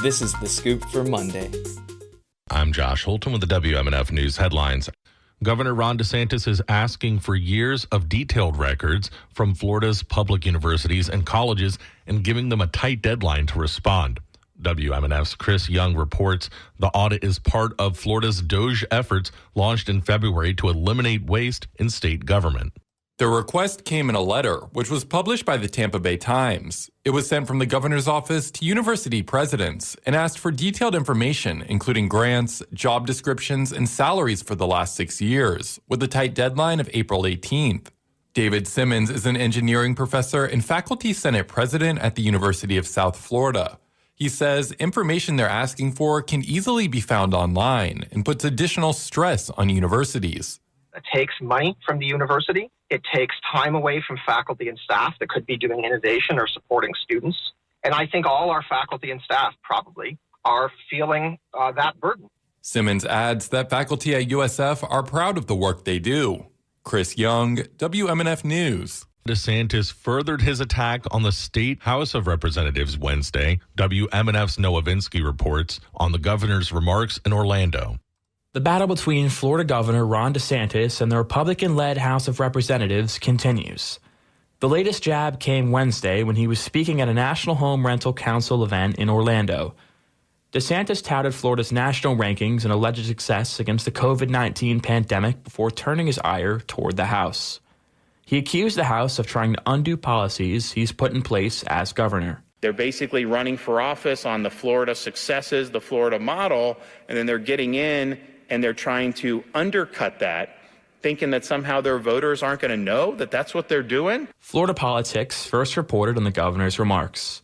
This is The Scoop for Monday. I'm Josh Holton with the WMNF News headlines. Governor Ron DeSantis is asking for years of detailed records from Florida's public universities and colleges and giving them a tight deadline to respond. WMNF's Chris Young reports the audit is part of Florida's DOGE efforts launched in February to eliminate waste in state government. The request came in a letter, which was published by the Tampa Bay Times. It was sent from the governor's office to university presidents and asked for detailed information, including grants, job descriptions, and salaries for the last 6 years, with a tight deadline of April 18th. David Simmons is an engineering professor and faculty senate president at the University of South Florida. He says information they're asking for can easily be found online and puts additional stress on universities. It takes money from the university. It takes time away from faculty and staff that could be doing innovation or supporting students. And I think all our faculty and staff probably are feeling that burden. Simmons adds that faculty at USF are proud of the work they do. Chris Young, WMNF News. DeSantis furthered his attack on the State House of Representatives Wednesday. WMNF's Noah Vinsky reports on the governor's remarks in Orlando. The battle between Florida Governor Ron DeSantis and the Republican-led House of Representatives continues. The latest jab came Wednesday when he was speaking at a National Home Rental Council event in Orlando. DeSantis touted Florida's national rankings and alleged success against the COVID-19 pandemic before turning his ire toward the House. He accused the House of trying to undo policies he's put in place as governor. They're basically running for office on the Florida successes, the Florida model, and then they're getting in and they're trying to undercut that, thinking that somehow their voters aren't going to know that that's what they're doing. Florida Politics first reported on the governor's remarks.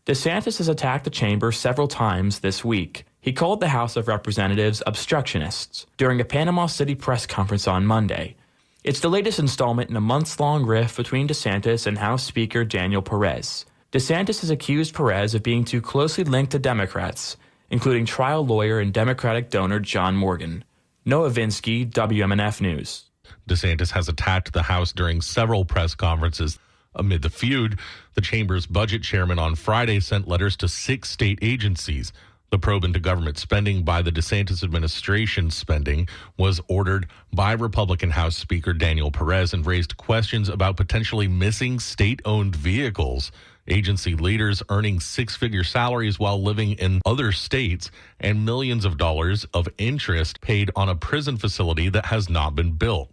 DeSantis has attacked the chamber several times this week. He called the House of Representatives obstructionists during a Panama City press conference on Monday. It's the latest installment in a months-long rift between DeSantis and House Speaker Daniel Perez. DeSantis has accused Perez of being too closely linked to Democrats, including trial lawyer and Democratic donor John Morgan. Noah Vinsky, WMNF News. DeSantis has attacked the House during several press conferences. Amid the feud, the chamber's budget chairman on Friday sent letters to 6 state agencies. The probe into government spending by the DeSantis administration spending was ordered by Republican House Speaker Daniel Perez and raised questions about potentially missing state-owned vehicles, agency leaders earning 6-figure salaries while living in other states, and millions of dollars of interest paid on a prison facility that has not been built.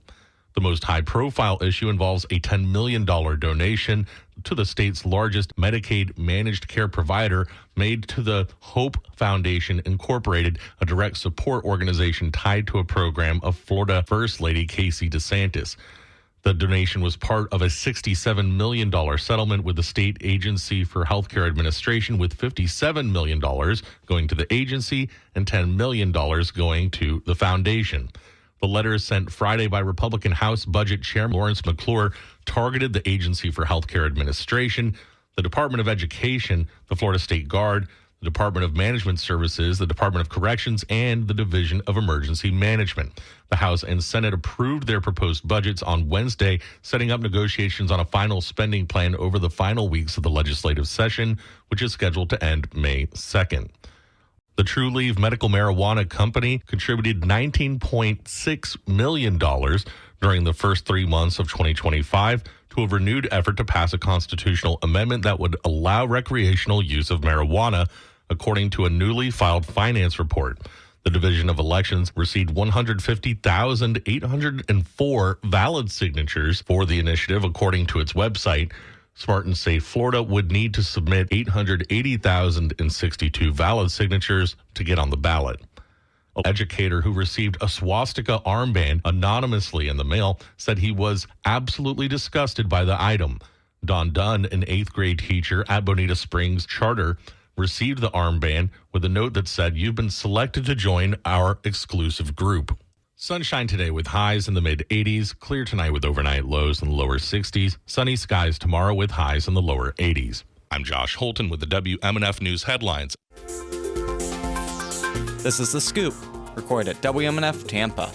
The most high-profile issue involves a $10 million donation to the state's largest Medicaid managed care provider made to the Hope Foundation Incorporated, a direct support organization tied to a program of Florida First Lady Casey DeSantis. The donation was part of a $67 million settlement with the State Agency for Healthcare Administration, with $57 million going to the agency and $10 million going to the foundation. The letters sent Friday by Republican House Budget Chairman Lawrence McClure targeted the Agency for Healthcare Administration, the Department of Education, the Florida State Guard, the Department of Management Services, the Department of Corrections, and the Division of Emergency Management. The House and Senate approved their proposed budgets on Wednesday, setting up negotiations on a final spending plan over the final weeks of the legislative session, which is scheduled to end May 2nd. The True Leave Medical Marijuana Company contributed $19.6 million during the first 3 months of 2025 to a renewed effort to pass a constitutional amendment that would allow recreational use of marijuana, according to a newly filed finance report. The Division of Elections received 150,804 valid signatures for the initiative, according to its website. Smart and Safe Florida would need to submit 880,062 valid signatures to get on the ballot. An educator who received a swastika armband anonymously in the mail said he was absolutely disgusted by the item. Dawn Dunn, an 8th grade teacher at Bonita Springs Charter, received the armband with a note that said, "You've been selected to join our exclusive group." Sunshine today with highs in the mid-80s. Clear tonight with overnight lows in the lower 60s. Sunny skies tomorrow with highs in the lower 80s. I'm Josh Holton with the WMNF News headlines. This is The Scoop, recorded at WMNF Tampa.